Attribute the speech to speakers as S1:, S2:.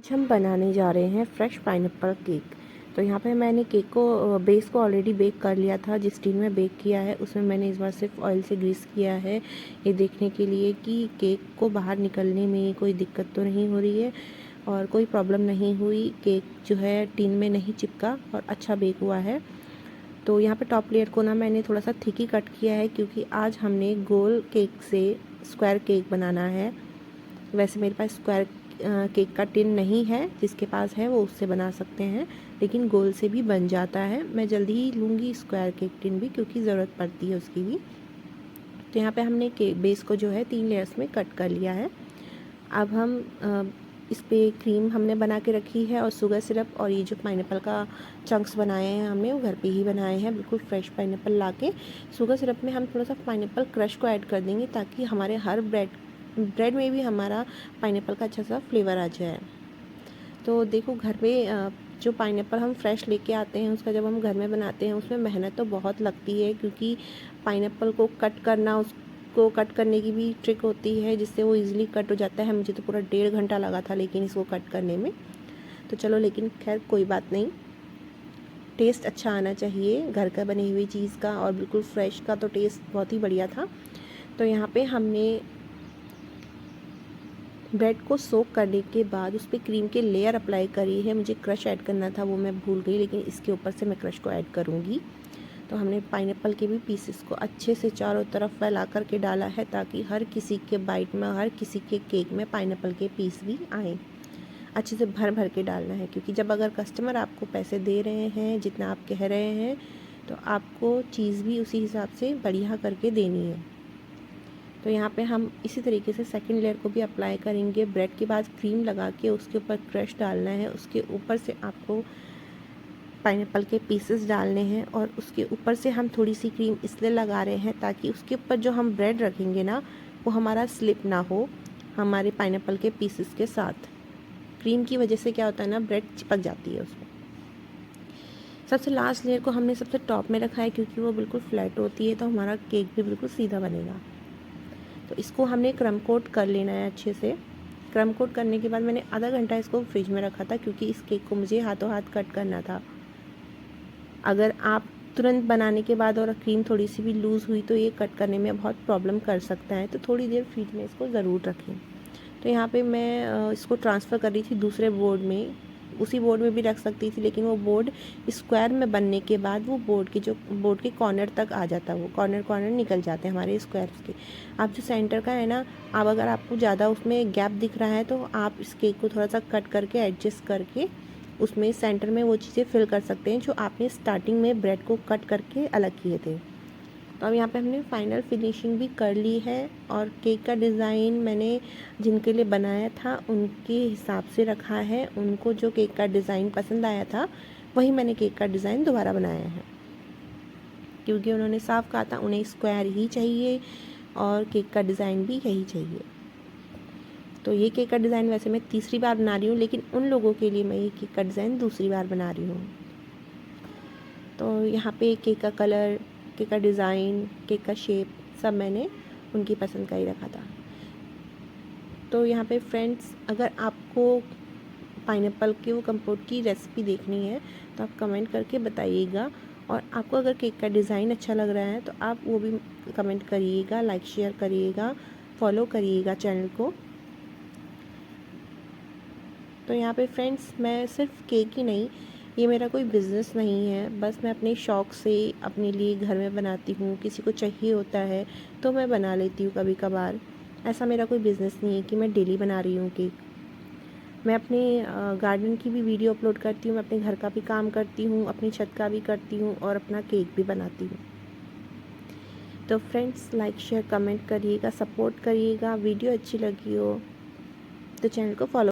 S1: आज हम बनाने जा रहे हैं फ्रेश पाइनएप्पल केक। तो यहाँ पे मैंने केक को बेस को ऑलरेडी बेक कर लिया था। जिस टिन में बेक किया है उसमें मैंने इस बार सिर्फ ऑयल से ग्रीस किया है, ये देखने के लिए कि केक को बाहर निकलने में कोई दिक्कत तो नहीं हो रही है और कोई प्रॉब्लम नहीं हुई। केक जो है टिन में नहीं चिपका और अच्छा बेक हुआ है। तो यहाँ पे टॉप लेयर को ना मैंने थोड़ा सा थिक ही कट किया है, क्योंकि आज हमने गोल केक से स्क्वायर केक बनाना है। वैसे मेरे पास स्क्वायर केक का टिन नहीं है, जिसके पास है वो उससे बना सकते हैं, लेकिन गोल से भी बन जाता है। मैं जल्दी ही लूँगी स्क्वायर केक टिन भी, क्योंकि ज़रूरत पड़ती है उसकी भी। तो यहाँ पे हमने केक बेस को जो है 3 लेयर्स में कट कर लिया है। अब हम इस पर क्रीम हमने बना के रखी है और शुगर सिरप, और ये जो पाइनएप्पल का चंक्स बनाए हैं हमने वो घर पे ही बनाए हैं, बिल्कुल फ्रेश पाइनएप्पल ला के। शुगर सिरप में हम थोड़ा सा पाइनएप्पल क्रश को ऐड कर देंगे, ताकि हमारे हर ब्रेड में भी हमारा पाइनएप्पल का अच्छा सा फ्लेवर आ जाए। तो देखो, घर पे जो पाइनएप्पल हम फ्रेश लेके आते हैं उसका जब हम घर में बनाते हैं उसमें मेहनत तो बहुत लगती है, क्योंकि पाइनएप्पल को कट करना, उसको कट करने की भी ट्रिक होती है जिससे वो इजीली कट हो जाता है। मुझे तो पूरा 1.5 घंटा लगा था लेकिन इसको कट करने में। तो चलो, लेकिन खैर कोई बात नहीं, टेस्ट अच्छा आना चाहिए घर का बनी हुई चीज़ का, और बिल्कुल फ्रेश का तो टेस्ट बहुत ही बढ़िया था। तो यहाँ पे हमने ब्रेड को सोक करने के बाद उस पर क्रीम के लेयर अप्लाई करी है। मुझे क्रश ऐड करना था, वो मैं भूल गई, लेकिन इसके ऊपर से मैं क्रश को ऐड करूँगी। तो हमने पाइनएप्पल के भी पीसेस को अच्छे से चारों तरफ फैला करके डाला है, ताकि हर किसी के बाइट में, हर किसी के केक में पाइनएप्पल के पीस भी आएँ। अच्छे से भर भर के डालना है, क्योंकि जब अगर कस्टमर आपको पैसे दे रहे हैं जितना आप कह रहे हैं, तो आपको चीज़ भी उसी हिसाब से बढ़िया करके देनी है। तो यहाँ पे हम इसी तरीके से सेकंड लेयर को भी अप्लाई करेंगे। ब्रेड के बाद क्रीम लगा के उसके ऊपर क्रश डालना है, उसके ऊपर से आपको पाइनएप्पल के पीसेस डालने हैं, और उसके ऊपर से हम थोड़ी सी क्रीम इसलिए लगा रहे हैं ताकि उसके ऊपर जो हम ब्रेड रखेंगे ना, वो हमारा स्लिप ना हो हमारे पाइनएप्पल के पीसेस के साथ। क्रीम की वजह से क्या होता है ना, ब्रेड चिपक जाती है उसमें। सबसे लास्ट लेयर को हमने सबसे टॉप में रखा है, क्योंकि वो बिल्कुल फ्लैट होती है, तो हमारा केक भी बिल्कुल सीधा बनेगा। तो इसको हमने क्रम कोट कर लेना है अच्छे से। क्रम कोट करने के बाद मैंने आधा घंटा इसको फ्रिज में रखा था, क्योंकि इस केक को मुझे हाथों हाथ कट करना था। अगर आप तुरंत बनाने के बाद और क्रीम थोड़ी सी भी लूज़ हुई तो ये कट करने में बहुत प्रॉब्लम कर सकता है, तो थोड़ी देर फ्रिज में इसको ज़रूर रखें। तो यहाँ पे मैं इसको ट्रांसफ़र कर रही थी दूसरे बोर्ड में। उसी बोर्ड में भी रख सकती थी, लेकिन वो बोर्ड स्क्वायर में बनने के बाद वो बोर्ड के कॉर्नर तक आ जाता है, वो कॉर्नर निकल जाते हैं हमारे स्क्वायर्स के। आप जो सेंटर का है ना, अब अगर आपको ज़्यादा उसमें गैप दिख रहा है तो आप इस केक को थोड़ा सा कट करके एडजस्ट करके उसमें सेंटर में वो चीज़ें फिल कर सकते हैं जो आपने स्टार्टिंग में ब्रेड को कट करके अलग किए थे। तो अब यहाँ पे हमने फाइनल फिनिशिंग भी कर ली है, और केक का डिज़ाइन मैंने जिनके लिए बनाया था उनके हिसाब से रखा है। उनको जो केक का डिज़ाइन पसंद आया था वही मैंने केक का डिज़ाइन दोबारा बनाया है, क्योंकि उन्होंने साफ कहा था उन्हें स्क्वायर ही चाहिए और केक का डिज़ाइन भी यही चाहिए। तो ये केक का डिज़ाइन वैसे मैं तीसरी बार बना रही हूँ, लेकिन उन लोगों के लिए मैं ये केक का डिज़ाइन दूसरी बार बना रही हूँ। तो यहाँ पे केक का कलर, केक का डिज़ाइन, केक का शेप सब मैंने उनकी पसंद का ही रखा था। तो यहाँ पे फ्रेंड्स, अगर आपको पाइनएप्पल के वो कंपोट की रेसिपी देखनी है तो आप कमेंट करके बताइएगा, और आपको अगर केक का डिज़ाइन अच्छा लग रहा है तो आप वो भी कमेंट करिएगा, लाइक शेयर करिएगा, फॉलो करिएगा चैनल को। तो यहाँ पे फ्रेंड्स, मैं सिर्फ केक ही नहीं, ये मेरा कोई बिज़नेस नहीं है, बस मैं अपने शौक़ से अपने लिए घर में बनाती हूँ। किसी को चाहिए होता है तो मैं बना लेती हूँ कभी कभार। ऐसा मेरा कोई बिज़नेस नहीं है कि मैं डेली बना रही हूँ केक। मैं अपने गार्डन की भी वीडियो अपलोड करती हूँ, मैं अपने घर का भी काम करती हूँ, अपनी छत का भी करती हूँ, और अपना केक भी बनाती हूँ। तो फ्रेंड्स, लाइक शेयर कमेंट करिएगा, सपोर्ट करिएगा। वीडियो अच्छी लगी हो तो चैनल को फॉलो